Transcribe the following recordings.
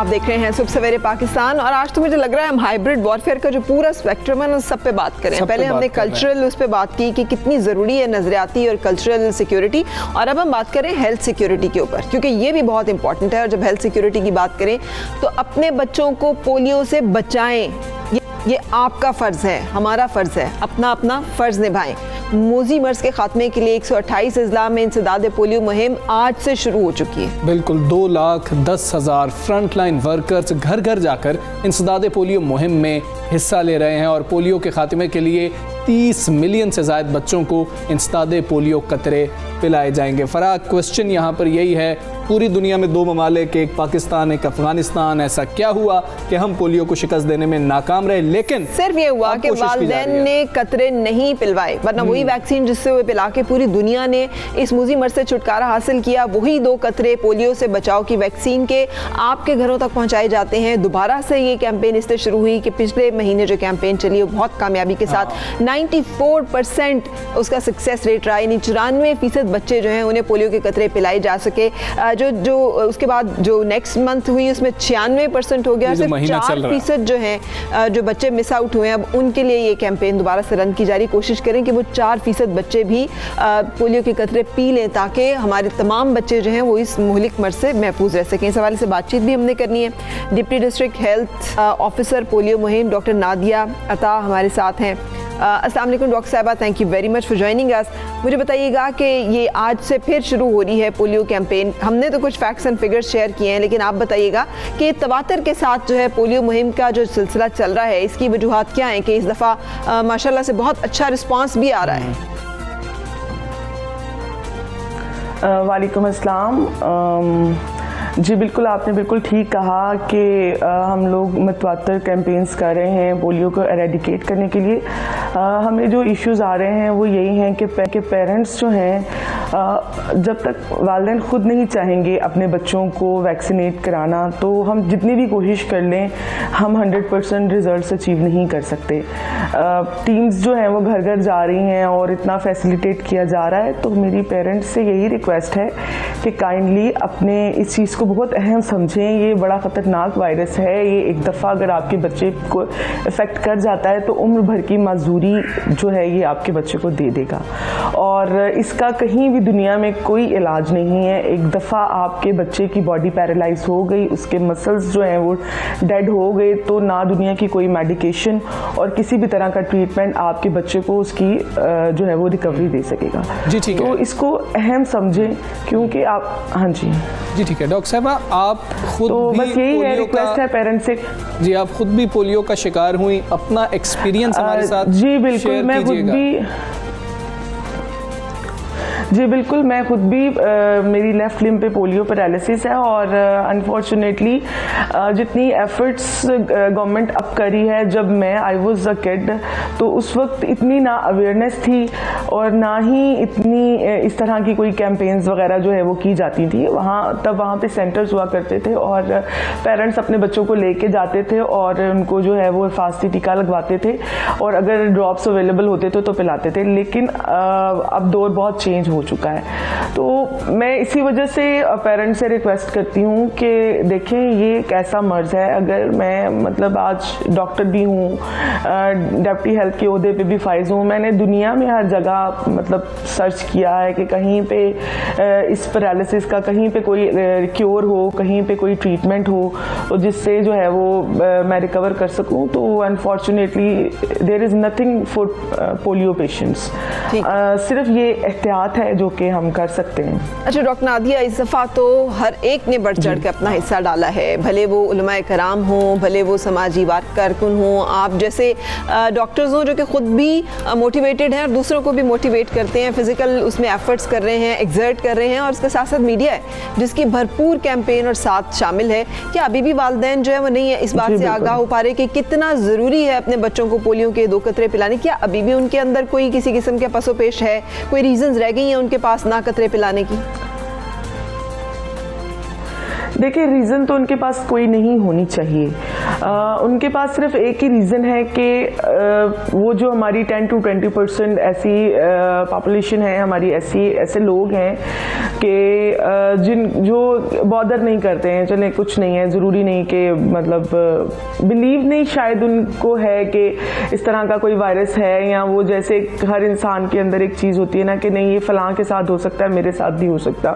आप देख रहे हैं सुबह सवेरे पाकिस्तान और आज तो मुझे लग रहा है हम हाइब्रिड वॉरफेयर का जो पूरा स्पेक्ट्रम है ना सब पे बात करें। पहले हमने कल्चरल उस पर बात की कि कितनी ज़रूरी है नज़रियाती और कल्चरल सिक्योरिटी, और अब हम बात करें हेल्थ सिक्योरिटी के ऊपर, क्योंकि ये भी बहुत इंपॉर्टेंट है। और जब हेल्थ सिक्योरिटी की बात करें तो अपने बच्चों को पोलियो से बचाएं, ये आपका फ़र्ज़ है, हमारा फ़र्ज़ है, अपना फ़र्ज़ निभाएं। मोजी मर्ज़ के खात्मे के लिए 128 अज़ला में इंसदाद पोलियो मुहिम आज से शुरू हो चुकी है। बिल्कुल 2,10,000 फ्रंट लाइन वर्कर्स घर घर जाकर इंसदाद पोलियो मुहिम में हिस्सा ले रहे हैं और पोलियो के खात्मे के लिए 30 मिलियन से ज़ायद बच्चों को इंसदाद पोलियो कतरे पिलाए जाएंगे। फराह, क्वेश्चन यहाँ पर यही है, पूरी दुनिया में 2 ममालिक, एक पाकिस्तान एक अफगानिस्तान, ऐसा क्या हुआ कि हम पोलियो को शिकस्त देने में नाकाम रहे? लेकिन सिर्फ ये हुआ कि वालिदैन ने कतरे नहीं पिलवाए, वरना वही वैक्सीन जिससे वो पिला के पूरी दुनिया ने इस मुजी मर्ज़ से छुटकारा हासिल किया, वही 2 कतरे पोलियो से बचाव की वैक्सीन के आपके घरों तक पहुँचाए जाते हैं। दोबारा से ये कैंपेन इससे शुरू हुई कि पिछले महीने जो कैंपेन चली वो बहुत कामयाबी के साथ 94% उसका सक्सेस रेट रहा, यानी 94% बच्चे जो हैं उन्हें पोलियो के कतरे पिलाए जा सके। जो उसके बाद जो नेक्स्ट मंथ हुई उसमें 96% हो गया। सिर्फ 4% जो हैं जो बच्चे मिस आउट हुए हैं, अब उनके लिए ये कैंपेन दोबारा से रन की जा रही। कोशिश करें कि वो 4% बच्चे भी पोलियो के कतरे पी लें ताकि हमारे तमाम बच्चे जो हैं वो इस मुहलिक मर्ज़ से महफूज रह सकें। इस हवाले से बातचीत भी हमने करनी है। Deputy district health officer polio मुहिम डॉक्टर नादिया अता हमारे साथ हैं। अस्सलाम वालेकुम डॉक्टर साहिबा, thank you very much for joining us. मुझे बताइएगा कि ये आज से फिर शुरू हो रही है पोलियो कैंपेन। हमने तो कुछ फैक्ट्स एंड फिगर्स शेयर किए हैं, लेकिन आप बताइएगा कि तवातर के साथ जो है पोलियो मुहिम का जो सिलसिला चल रहा है, इसकी वजूहात क्या हैं कि इस दफ़ा माशाल्लाह से बहुत अच्छा रिस्पांस भी आ रहा है? वालेकुम अस्सलाम। जी बिल्कुल, आपने बिल्कुल ठीक कहा कि हम लोग मतवातर कैंपेन्स कर रहे हैं पोलियो को एरेडिकेट करने के लिए। हमें जो इश्यूज़ आ रहे हैं वो यही हैं कि पेरेंट्स जो हैं जब तक वालिदैन ख़ुद नहीं चाहेंगे अपने बच्चों को वैक्सीनेट कराना, तो हम जितनी भी कोशिश कर लें हम 100% रिज़ल्ट अचीव नहीं कर सकते। टीम्स जो हैं वो घर घर जा रही हैं और इतना फैसिलिटेट किया जा रहा है। तो मेरी पेरेंट्स से यही रिक्वेस्ट है कि काइंडली अपने इस चीज़ को बहुत अहम समझें। ये बड़ा ख़तरनाक वायरस है, ये एक दफ़ा अगर आपके बच्चे को इफ़ेक्ट कर जाता है तो उम्र भर की माजूरी जो है ये आपके बच्चे को दे देगा, और इसका कहीं भी दुनिया में कोई इलाज नहीं है। एक दफ़ा आपके बच्चे की बॉडी पैरालाइज हो गई, उसके मसल्स जो हैं वो डेड हो गए, तो ना दुनिया की कोई मेडिकेशन और किसी भी तरह का ट्रीटमेंट आपके बच्चे को उसकी जो है वो रिकवरी दे सकेगा। जी ठीक है, तो इसको अहम समझें, क्योंकि आप हाँ जी ठीक है डॉक्टर साहबा, आप खुद तो भी बस यही है, रिक्वेस्ट है पेरेंट्स से। जी, आप खुद भी पोलियो का शिकार हुई, अपना एक्सपीरियंस हमारे साथ जी बिल्कुल, मैं खुद मैं खुद भी मेरी लेफ़्ट लिम्ब पे पोलियो पैरालिसिस है, और अनफॉर्चुनेटली जितनी एफ़र्ट्स गवर्नमेंट अब करी है, जब मैं आई वाज अ किड तो उस वक्त इतनी ना अवेयरनेस थी और ना ही इतनी इस तरह की कोई कैंपेन्स वगैरह जो है वो की जाती थी। वहाँ पे सेंटर्स हुआ करते थे और पेरेंट्स अपने बच्चों को लेके जाते थे और उनको जो है वो हिफाजती टीका लगवाते थे, और अगर ड्रॉप्स अवेलेबल होते थे तो पिलाते थे। लेकिन अब दौर बहुत चेंज हो चुका है, तो मैं इसी वजह से पेरेंट्स से रिक्वेस्ट करती हूँ कि देखें ये एक ऐसा मर्ज़ है। अगर मैं मतलब आज डॉक्टर भी हूँ, डिप्टी हेल्थ के ओहदे पे भी फाइज हूँ, मैंने दुनिया में हर जगह मतलब सर्च किया है कि कहीं पे इस पैरालिसिस का कहीं पे कोई क्योर हो, कहीं पे कोई ट्रीटमेंट हो तो जिससे जो है वो मैं रिकवर कर सकूँ। तो unfortunately there is nothing for polio patients. सिर्फ ये एहतियात है जो कि हम कर सकते हैं। अच्छा डॉक्टर नादिया, इस दफ़ा तो हर एक ने बढ़ चढ़ के अपना हिस्सा डाला है, भले वो उलमाए कराम हों, भले वो समाजी कारकुन हों, आप जैसे डॉक्टर्स हों जो कि ख़ुद भी मोटिवेटेड हैं और दूसरों को भी मोटिवेट करते हैं, फिज़िकल उसमें एफर्ट्स कर रहे हैं, एक्सर्ट कर रहे हैं, और उसके साथ साथ मीडिया है जिसकी भरपूर कैंपेन और साथ शामिल है। क्या अभी भी वालिदैन जो है वो नहीं है इस बात से आगाह हो पा रहे कि कितना ज़रूरी है अपने बच्चों को पोलियो के 2 कतरे पिलाने? क्या अभी भी उनके अंदर कोई किसी किस्म का पसोपेश है, कोई रीजंस रह गई हैं उनके पास ना कतरे पिलाने की? देखिए, रीज़न तो उनके पास कोई नहीं होनी चाहिए। उनके पास सिर्फ एक ही रीज़न है कि वो जो हमारी 10 to 20% ऐसी पॉपुलेशन है, हमारी ऐसे लोग हैं कि जो बॉदर नहीं करते हैं, चले कुछ नहीं है, ज़रूरी नहीं कि मतलब बिलीव नहीं शायद उनको है कि इस तरह का कोई वायरस है, या वो जैसे हर इंसान के अंदर एक चीज़ होती है ना कि नहीं ये फलां के साथ हो सकता है, मेरे साथ भी हो सकता।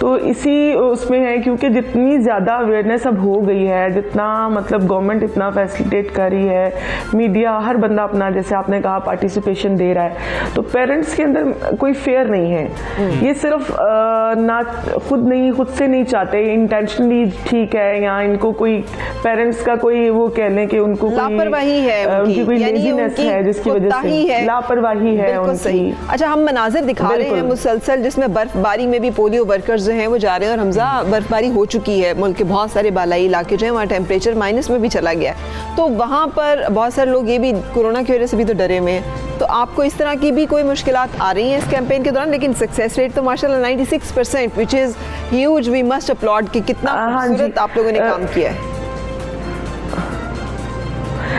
तो इसी उसमें है, क्योंकि जितनी ज़्यादा अवेयरनेस अब हो गई है, जितना मतलब गवर्नमेंट इतना फैसिलिटेट कर रही है, मीडिया हर बंदा अपना जैसे आपने कहा पार्टिसिपेशन दे रहा है, तो पेरेंट्स के अंदर कोई फेयर नहीं है। ये सिर्फ ना खुद से नहीं चाहते इंटेंशनली, ठीक है, या इनको कोई पेरेंट्स का कोई वो कह लें कि उनको लापरवाही है, उनकी कोई लेजीनेस है जिसकी वजह से लापरवाही है उनकी। अच्छा, हम मनाजिर दिखा रहे हैं मुसलसल जिसमें बर्फबारी में भी पोलियो वर्कर्स जो हैं वो जा रहे हैं, और हमजा बर्फबारी हो चुकी है, मुल्क के बहुत सारे बालाई इलाके जो हैं वहाँ टेम्परेचर माइनस में भी चला गया है, तो वहाँ पर बहुत सारे लोग ये भी कोरोना की वजह से भी तो डरे हुए हैं। तो आपको इस तरह की भी कोई मुश्किलात आ रही हैं इस कैंपेन के दौरान? लेकिन सक्सेस रेट तो माशाल्लाह 96%, which is huge, we must applaud कि कितना खूबसूरत आप लोगों ने काम किया है।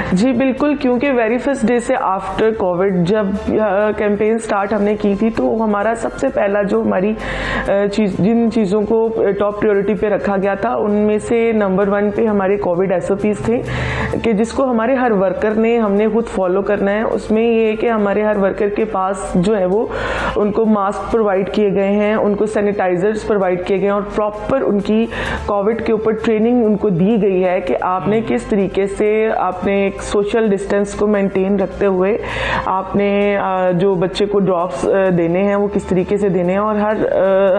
जी बिल्कुल, क्योंकि वेरी फर्स्ट डे से आफ्टर कोविड जब कैंपेन स्टार्ट हमने की थी, तो हमारा सबसे पहला जो हमारी जिन चीज़ों को टॉप प्रायोरिटी पे रखा गया था, उनमें से नंबर 1 पे हमारे कोविड SOPs थे कि जिसको हमारे हर वर्कर ने हमने खुद फॉलो करना है। उसमें ये है कि हमारे हर वर्कर के पास जो है वो उनको मास्क प्रोवाइड किए गए हैं, उनको सैनिटाइजर्स प्रोवाइड किए गए हैं, और प्रॉपर उनकी कोविड के ऊपर ट्रेनिंग उनको दी गई है कि आपने किस तरीके से आपने एक सोशल डिस्टेंस को मेंटेन रखते हुए आपने जो बच्चे को ड्रॉप्स देने हैं वो किस तरीके से देने हैं, और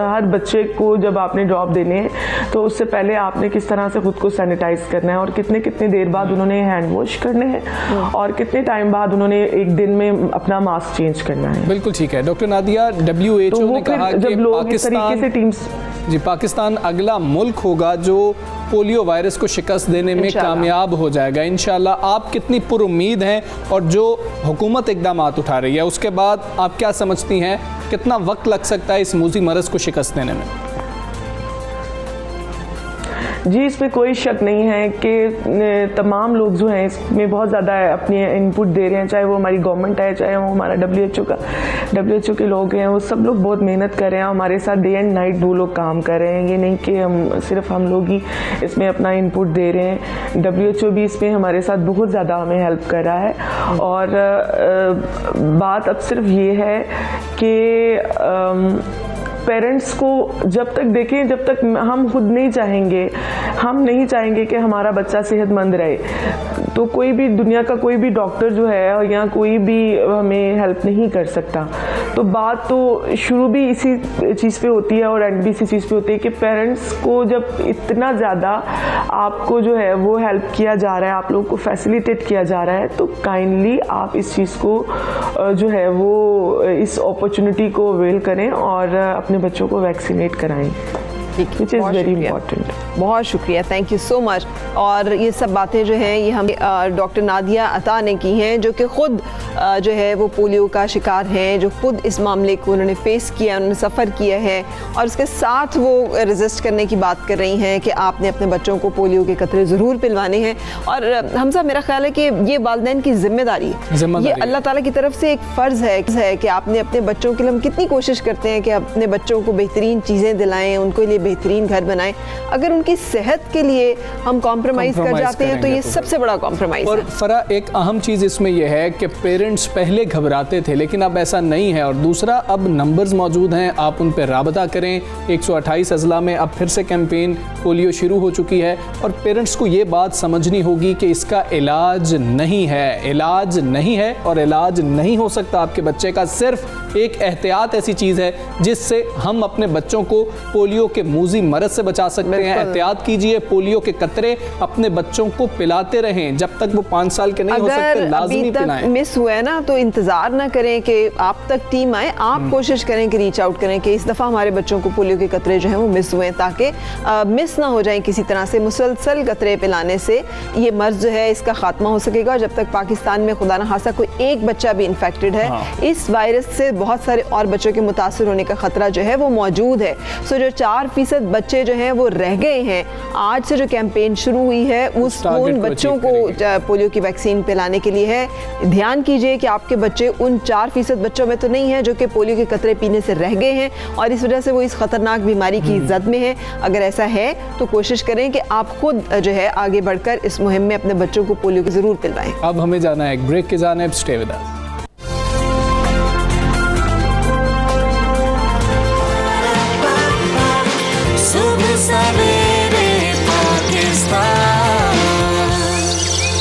हर बच्चे को जब आपने ड्रॉप देने हैं तो उससे पहले आपने किस तरह से खुद को सैनिटाइज करना है, और कितने देर बाद उन्होंने हैंड वॉश करने हैं, और कितने टाइम बाद उन्होंने एक दिन में अपना मास्क चेंज करना है। बिल्कुल ठीक है डॉक्टर नादिया, WHO ने कहा कि पाकिस्तान अगला मुल्क होगा जो पोलियो वायरस को शिकस्त देने में कामयाब हो जाएगा इंशाल्लाह। आप कितनी पुरुम्मीद हैं, और जो हुकूमत इकदाम उठा रही है उसके बाद आप क्या समझती हैं कितना वक्त लग सकता है इस मूजी मरज़ को शिकस्त देने में? जी इसमें कोई शक नहीं है कि तमाम लोग जो हैं इसमें बहुत ज़्यादा अपनी इनपुट दे रहे हैं, चाहे वो हमारी गवर्नमेंट है, चाहे वो हमारा WHO के लोग हैं, वो सब लोग बहुत मेहनत कर रहे हैं हमारे साथ, डे एंड नाइट वो लोग काम कर रहे हैं। ये नहीं कि सिर्फ हम लोग ही इसमें अपना इनपुट दे रहे हैं, WHO भी इसमें हमारे साथ बहुत ज़्यादा हमें हेल्प कर रहा है। और बात अब सिर्फ ये है कि पेरेंट्स को जब तक देखें, जब तक हम खुद नहीं चाहेंगे कि हमारा बच्चा सेहतमंद रहे, तो कोई भी दुनिया का कोई भी डॉक्टर जो है या कोई भी हमें हेल्प नहीं कर सकता। तो बात तो शुरू भी इसी चीज़ पे होती है और एंड भी इसी चीज़ पे होती है कि पेरेंट्स को जब इतना ज़्यादा आपको जो है वो हेल्प किया जा रहा है, आप लोगों को फैसिलिटेट किया जा रहा है, तो काइंडली आप इस चीज़ को जो है वो इस अपॉर्चुनिटी को अवेल करें और अपने बच्चों को वैक्सीनेट कराएं, विच इज़ वेरी इंपॉर्टेंट। बहुत शुक्रिया, थैंक यू सो मच। और ये सब बातें जो हैं ये हम डॉक्टर नादिया अता ने की हैं, जो कि ख़ुद जो है वो पोलियो का शिकार हैं, जो खुद इस मामले को उन्होंने फेस किया, उन्होंने सफ़र किया है, और उसके साथ वो रेजिस्ट करने की बात कर रही हैं कि आपने अपने बच्चों को पोलियो के कतरे ज़रूर पिलवाने हैं। और हमजा मेरा ख्याल है कि ये वालिदैन की जिम्मेदारी है, ये अल्लाह ताला की तरफ से एक फ़र्ज़ है कि आपने अपने बच्चों के लिए, हम कितनी कोशिश करते हैं कि अपने बच्चों को बेहतरीन चीज़ें दिलाएँ, उनको लिए बेहतरीन घर बनाएं, अगर उनकी सेहत के लिए हम कॉम्प्रोमाइज़ कर जाते हैं तो ये सबसे बड़ा कॉम्प्रोमाइज़ है। और फरा एक अहम चीज़ इसमें यह है कि पेरेंट्स पहले घबराते थे लेकिन अब ऐसा नहीं है, और दूसरा अब नंबर्स मौजूद हैं, आप उन पर राबता करें। 128 अजला में अब फिर से कैंपेन पोलियो शुरू हो चुकी है, और पेरेंट्स को ये बात समझनी होगी कि इसका इलाज नहीं है, इलाज नहीं है और इलाज नहीं हो सकता आपके बच्चे का। सिर्फ एक एहतियात ऐसी चीज़ है जिससे हम अपने बच्चों को पोलियो के मूजी मरज़ से बचा सकते हैं। एहतियात कीजिए, पोलियो के कतरे अपने बच्चों को पिलाते रहें जब तक वो 5 साल के नहीं हो सकते, लाजमी पिलाएं। मिस हुआ है ना तो इंतज़ार ना करें कि आप तक टीम आए, आप कोशिश करें कि रीच आउट करें कि इस दफ़ा हमारे बच्चों को पोलियो के कतरे जो हैं वो मिस हुए, ताकि मिस ना हो जाएं किसी तरह से। मुसलसल कतरे पिलाने से ये मर्ज़ जो है इसका खात्मा हो सकेगा। जब तक पाकिस्तान में खुदा न खासा कोई एक बच्चा भी इन्फेक्टेड है, इस वायरस से बहुत सारे और बच्चों के मुतासर होने का खतरा जो है वो मौजूद है। सो जो 4% बच्चे जो हैं वो रह गए हैं, आज से जो कैंपेन शुरू हुई है उन बच्चों को पोलियो की वैक्सीन पिलाने के लिए है। ध्यान कीजिए कि आपके बच्चे उन 4% बच्चों में तो नहीं है जो कि पोलियो के कतरे पीने से रह गए हैं और इस वजह से वो इस खतरनाक बीमारी की जद में है। अगर ऐसा है तो कोशिश करें कि आप खुद जो है आगे बढ़कर इस मुहिम में अपने बच्चों को पोलियो की जरूर पिलवाएं। अब हमें जाना है एक ब्रेक की जानिब। Stay with us.